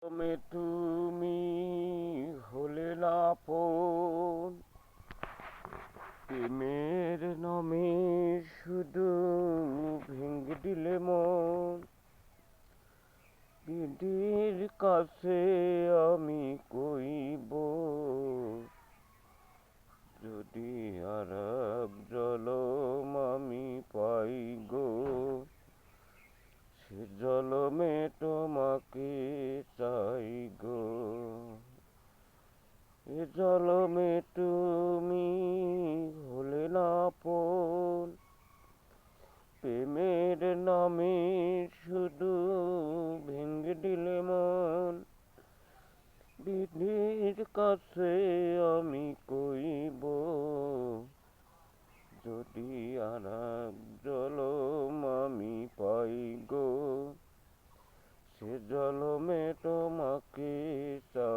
তুমি হলে না আপন, প্রেমের নামে শুধু ভেঙে দিলে মন। বিধির কাছে আমি কইব, যদি আর এক জলম আমি পাই গো, সে জলমে তোমাকে চাই গো। এ জলমে তুমি হলে না আপন, প্রেমের নামে শুধু ভেঙে দিলে মন। বিধির কাছে আমি কইব, যদি আর এক জলম আমি পাই গো, সে জলমে তোমাকে চাই